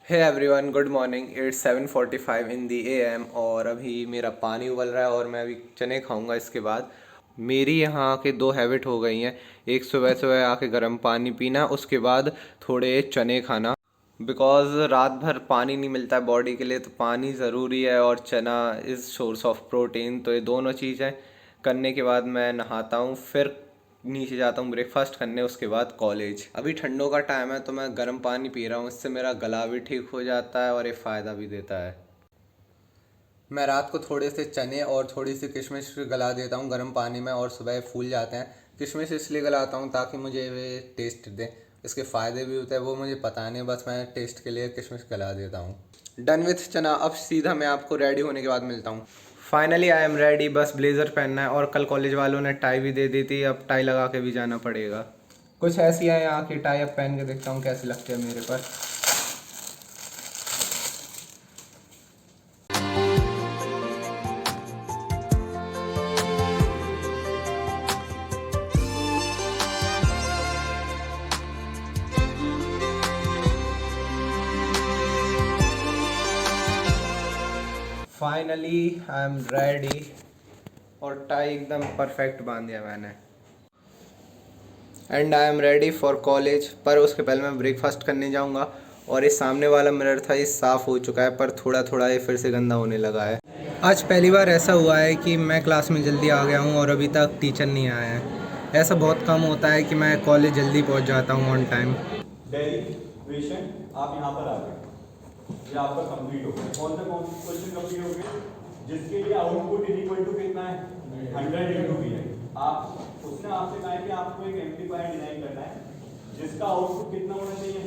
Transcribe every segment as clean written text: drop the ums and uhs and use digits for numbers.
Hey everyone, good morning. It's 7:45 in the AM और अभी मेरा पानी उबल रहा है और मैं अभी चने खाऊंगा। इसके बाद मेरी यहाँ आके दो हैबिट हो गई हैं। एक सुबह सुबह आके गर्म पानी पीना, उसके बाद थोड़े चने खाना। बिकॉज़ रात भर पानी नहीं मिलता है बॉडी के लिए, तो पानी ज़रूरी है और चना इज़ सोर्स ऑफ प्रोटीन। तो ये दोनों चीज़ें करने के बाद मैं नहाता हूँ, फिर नीचे जाता हूँ ब्रेकफास्ट करने, उसके बाद कॉलेज। अभी ठंडों का टाइम है तो मैं गर्म पानी पी रहा हूँ, इससे मेरा गला भी ठीक हो जाता है और ये फ़ायदा भी देता है। मैं रात को थोड़े से चने और थोड़ी सी किशमिश गला देता हूँ गर्म पानी में और सुबह फूल जाते हैं। किशमिश इसलिए गलाता हूँ ताकि मुझे वे टेस्ट दें। इसके फ़ायदे भी होते हैं, वो मुझे पता नहीं, बस मैं टेस्ट के लिए किशमिश गला देता हूँ। डन विथ चना। अब सीधा मैं आपको रेडी होने के बाद मिलता हूँ। फाइनली आई एम रेडी, बस ब्लेज़र पहनना है और कल कॉलेज वालों ने टाई भी दे दी थी, अब टाई लगा के भी जाना पड़ेगा। कुछ ऐसी है यहाँ की टाई, अब पहन के देखता हूँ कैसी लगती है मेरे पर। फाइनली आई एम रेडी और टाई एकदम परफेक्ट बांध दिया मैंने। And I am ready for college. पर उसके पहले मैं ब्रेकफास्ट करने जाऊंगा और ये सामने वाला मिरर था, ये साफ़ हो चुका है पर थोड़ा थोड़ा ये फिर से गंदा होने लगा है। आज पहली बार ऐसा हुआ है कि मैं क्लास में जल्दी आ गया हूँ और अभी तक टीचर नहीं आया है। ऐसा बहुत कम होता है कि मैं कॉलेज जल्दी पहुँच जाता हूँ ऑन टाइम। डेरिवेशन आप यहाँ पर आ गए, ये आपका कंप्लीट हो गया। कौन सा क्वेश्चन कंप्लीट हो गया? जिसके लिए आउटपुट इज इक्वल टू कितना है, 100 इंटू वी है। आप उसने आपसे कहा है कि आपको एक एम्पलीफायर डिजाइन करना है जिसका आउटपुट कितना होना चाहिए।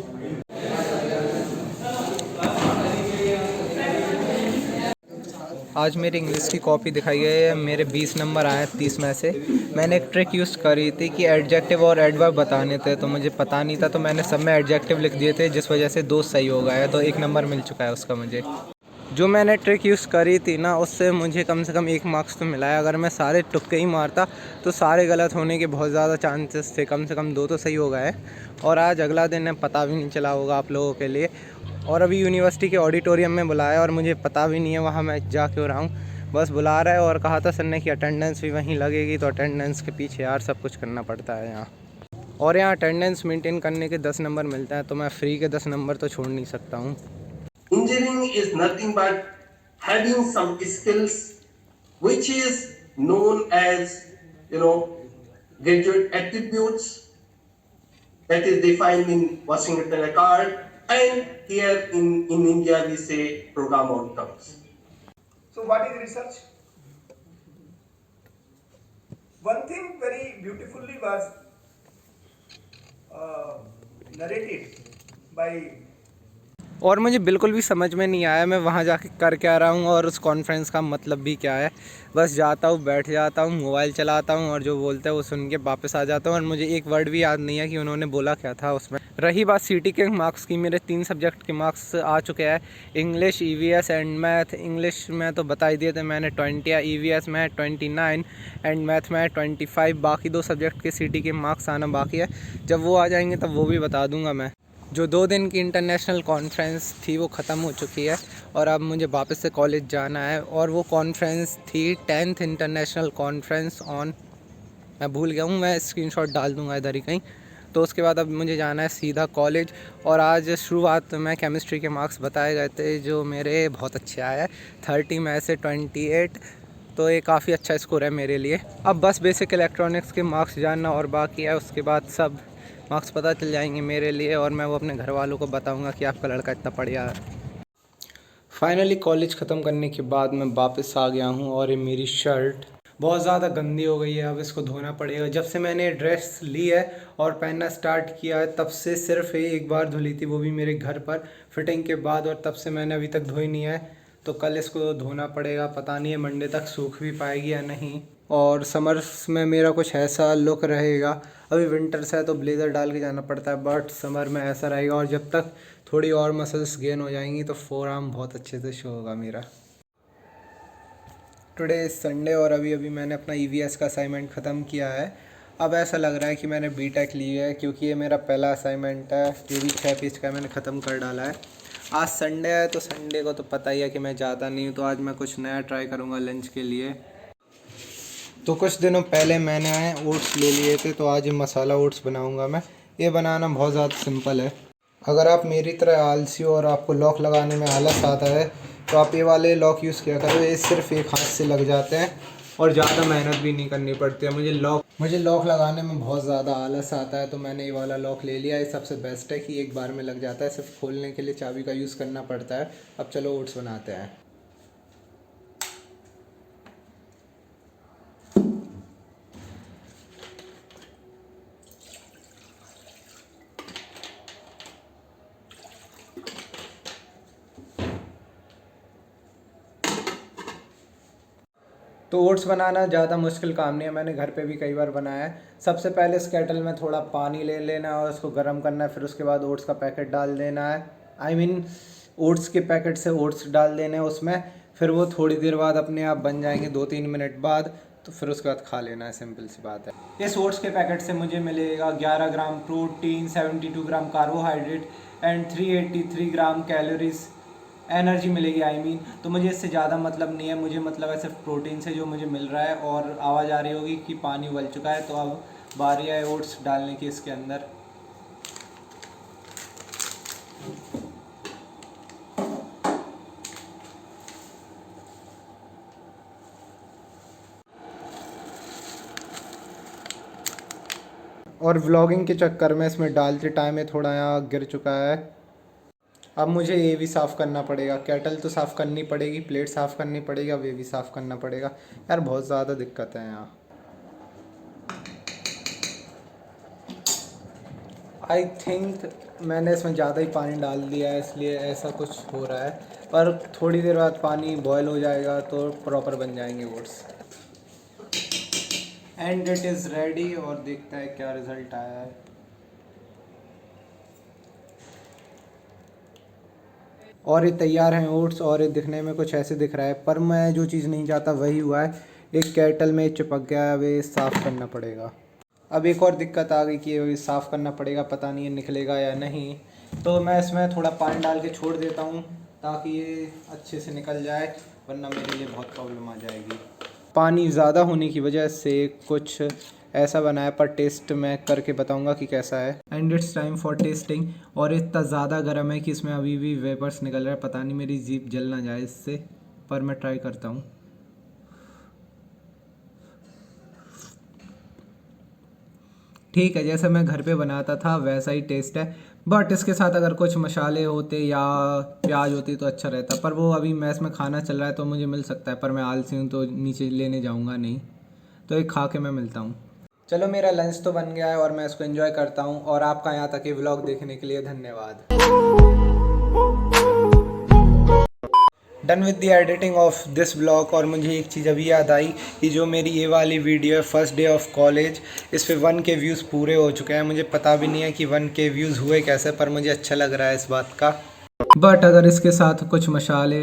आज मेरी इंग्लिश की कॉपी दिखाई गई है, मेरे 20 नंबर आए 30 में से। मैंने एक ट्रिक यूज़ करी थी कि एडजेक्टिव और एडवर्ब बताने थे, तो मुझे पता नहीं था, तो मैंने सब में एडजेक्टिव लिख दिए थे, जिस वजह से दो सही हो गया है, तो 1 नंबर मिल चुका है उसका मुझे। जो मैंने ट्रिक यूज़ करी थी ना, उससे मुझे कम से कम 1 मार्क्स तो मिला है। अगर मैं सारे तुक्के ही मारता तो सारे गलत होने के बहुत ज़्यादा चांसेस थे, कम से कम 2 तो सही हो गए। और आज अगला दिन है, पता भी नहीं चला होगा आप लोगों के लिए। और अभी यूनिवर्सिटी के ऑडिटोरियम में बुलाया और मुझे पता भी नहीं है वहाँ मैं जा क्यों रहा हूँ। बस बुला रहा है और कहा था सर ने कि अटेंडेंस भी वहीं लगेगी, तो अटेंडेंस के पीछे यार सब कुछ करना पड़ता है यहाँ। और यहाँ अटेंडेंस मेंटेन करने के 10 नंबर मिलते हैं, तो मैं फ्री के 10 नंबर तो छोड़ नहीं सकता हूँ। Engineering is nothing but having some skills which is known as, graduate attributes that is defined in Washington Accord, and here in India we say program outcomes. So what is research? One thing very beautifully was narrated by और मुझे बिल्कुल भी समझ में नहीं आया मैं वहाँ जाके कर क्या रहा हूँ और उस कॉन्फ्रेंस का मतलब भी क्या है। बस जाता हूँ, बैठ जाता हूँ, मोबाइल चलाता हूँ और जो बोलते हैं वो सुन के वापस आ जाता हूँ, और मुझे एक वर्ड भी याद नहीं है कि उन्होंने बोला क्या था उसमें। रही बात सीटी के मार्क्स की, मेरे 3 सब्जेक्ट के मार्क्स आ चुके हैं, English, EVS and math. English में तो बता ही दिए थे मैंने 20 या EVS में 29 एंड मैथ में 25। बाकी 2 सब्जेक्ट के सीटी के मार्क्स आना बाकी है, जब वो आ जाएंगे तब वो भी बता दूंगा मैं। जो 2 दिन की इंटरनेशनल कॉन्फ्रेंस थी वो ख़त्म हो चुकी है और अब मुझे वापस से कॉलेज जाना है। और वो कॉन्फ्रेंस थी 10th इंटरनेशनल कॉन्फ्रेंस ऑन, मैं भूल गया हूँ, मैं स्क्रीनशॉट डाल दूँगा इधर ही कहीं। तो उसके बाद अब मुझे जाना है सीधा कॉलेज। और आज शुरुआत में केमिस्ट्री के मार्क्स बताए गए थे जो मेरे बहुत अच्छे आए हैं, 30 में से 28, तो ये काफ़ी अच्छा स्कोर है मेरे लिए। अब बस बेसिक इलेक्ट्रॉनिक्स के मार्क्स जानना और बाकी है, उसके बाद सब मार्क्स पता चल जाएंगे मेरे लिए और मैं वो अपने घर वालों को बताऊंगा कि आपका लड़का इतना बढ़िया है। फाइनली कॉलेज ख़त्म करने के बाद मैं वापस आ गया हूँ और ये मेरी शर्ट बहुत ज़्यादा गंदी हो गई है, अब इसको धोना पड़ेगा। जब से मैंने ड्रेस ली है और पहनना स्टार्ट किया है तब से सिर्फ एक बार धुली थी, वो भी मेरे घर पर फिटिंग के बाद, और तब से मैंने अभी तक धोई नहीं है। तो कल इसको धोना पड़ेगा, पता नहीं है मंडे तक सूख भी पाएगी या नहीं। और समर्स में मेरा कुछ ऐसा लुक रहेगा। अभी विंटर्स है तो ब्लेज़र डाल के जाना पड़ता है, बट समर में ऐसा रहेगा। और जब तक थोड़ी और मसल्स गेन हो जाएंगी तो फोर आर्म बहुत अच्छे से शो होगा मेरा। टुडे इज़ संडे और अभी अभी मैंने अपना EVS का असाइनमेंट ख़त्म किया है। अब ऐसा लग रहा है कि मैंने BTech ली है, क्योंकि ये मेरा पहला असाइनमेंट है, जो भी 6 पेज का मैंने ख़त्म कर डाला है। आज संडे है तो संडे को तो पता ही है कि मैं जाता नहीं हूँ, तो आज मैं कुछ नया ट्राई करूँगा लंच के लिए। तो कुछ दिनों पहले मैंने ओट्स ले लिए थे, तो आज मसाला ओट्स बनाऊँगा मैं। ये बनाना बहुत ज़्यादा सिंपल है। अगर आप मेरी तरह आलसी हो और आपको लॉक लगाने में आलस आता है तो आप ये वाले लॉक यूज़ किया करो। ये सिर्फ एक हाथ से लग जाते हैं और ज़्यादा मेहनत भी नहीं करनी पड़ती है। मुझे लॉक लगाने में बहुत ज़्यादा आलस आता है, तो मैंने ये वाला लॉक ले लिया। ये सबसे बेस्ट है कि एक बार में लग जाता है, सिर्फ खोलने के लिए चाबी का यूज़ करना पड़ता है। अब चलो ओट्स बनाते हैं। तो ओट्स बनाना ज़्यादा मुश्किल काम नहीं है, मैंने घर पे भी कई बार बनाया है। सबसे पहले इस केटल में थोड़ा पानी ले लेना है और उसको गर्म करना है। फिर उसके बाद ओट्स का पैकेट डाल देना है, ओट्स के पैकेट से ओट्स डाल देने हैं उसमें। फिर वो थोड़ी देर बाद अपने आप बन जाएंगे, 2-3 मिनट बाद। तो फिर उसके बाद खा लेना है, सिंपल सी बात है। इस ओट्स के पैकेट से मुझे मिलेगा 11 gram protein, 72 gram carbohydrate and 383 gram calories energy मिलेगी। तो मुझे इससे ज़्यादा मतलब नहीं है, मुझे मतलब है सिर्फ प्रोटीन से जो मुझे मिल रहा है। और आवाज़ आ रही होगी कि पानी उबल चुका है, तो अब बारी है ओट्स डालने की इसके अंदर। और व्लॉगिंग के चक्कर में इसमें डालते टाइम थोड़ा यहाँ गिर चुका है। अब मुझे ये भी साफ़ करना पड़ेगा। केटल तो साफ़ करनी पड़ेगी, प्लेट साफ़ करनी पड़ेगी, अब ये भी साफ़ करना पड़ेगा। यार बहुत ज़्यादा दिक्कत है यहाँ। आई थिंक मैंने इसमें ज़्यादा ही पानी डाल दिया है, इसलिए ऐसा कुछ हो रहा है। पर थोड़ी देर बाद पानी बॉयल हो जाएगा तो प्रॉपर बन जाएंगे oats. And it is ready, और देखते हैं क्या रिज़ल्ट आया है। और ये तैयार हैं ओट्स, और ये दिखने में कुछ ऐसे दिख रहा है, पर मैं जो चीज़ नहीं चाहता वही हुआ है। एक केटल में चिपक गया है, वे साफ़ करना पड़ेगा। अब एक और दिक्कत आ गई कि ये साफ़ करना पड़ेगा, पता नहीं ये निकलेगा या नहीं। तो मैं इसमें थोड़ा पानी डाल के छोड़ देता हूँ ताकि ये अच्छे से निकल जाए, वरना मेरे लिए बहुत प्रॉब्लम आ जाएगी। पानी ज़्यादा होने की वजह से कुछ ऐसा बना है, पर टेस्ट मैं करके बताऊंगा कि कैसा है। And it's time for testing. और इतना ज़्यादा गर्म है कि इसमें अभी भी वेपर्स निकल रहा है, पता नहीं मेरी जीभ जल ना जाए इससे, पर मैं ट्राई करता हूँ। ठीक है, जैसे मैं घर पे बनाता था वैसा ही टेस्ट है, बट इसके साथ अगर कुछ मसाले होते या प्याज होती तो अच्छा रहता। पर वो अभी मैस में खाना चल रहा है तो मुझे मिल सकता है, पर मैं आलसी हूँ तो नीचे लेने जाऊँगा नहीं। तो एक खा के मैं मिलता हूँ। चलो मेरा लंच तो बन गया है और मैं इसको एंजॉय करता हूँ। और आपका यहाँ तक ये व्लॉग देखने के लिए धन्यवाद। Done with the editing of this vlog. और मुझे एक चीज़ अभी याद आई कि जो मेरी ये वाली वीडियो है फर्स्ट डे ऑफ कॉलेज, इस पे 1K व्यूज़ पूरे हो चुके हैं। मुझे पता भी नहीं है कि 1K व्यूज़ हुए कैसे, पर मुझे अच्छा लग रहा है इस बात का। बट अगर इसके साथ कुछ मसाले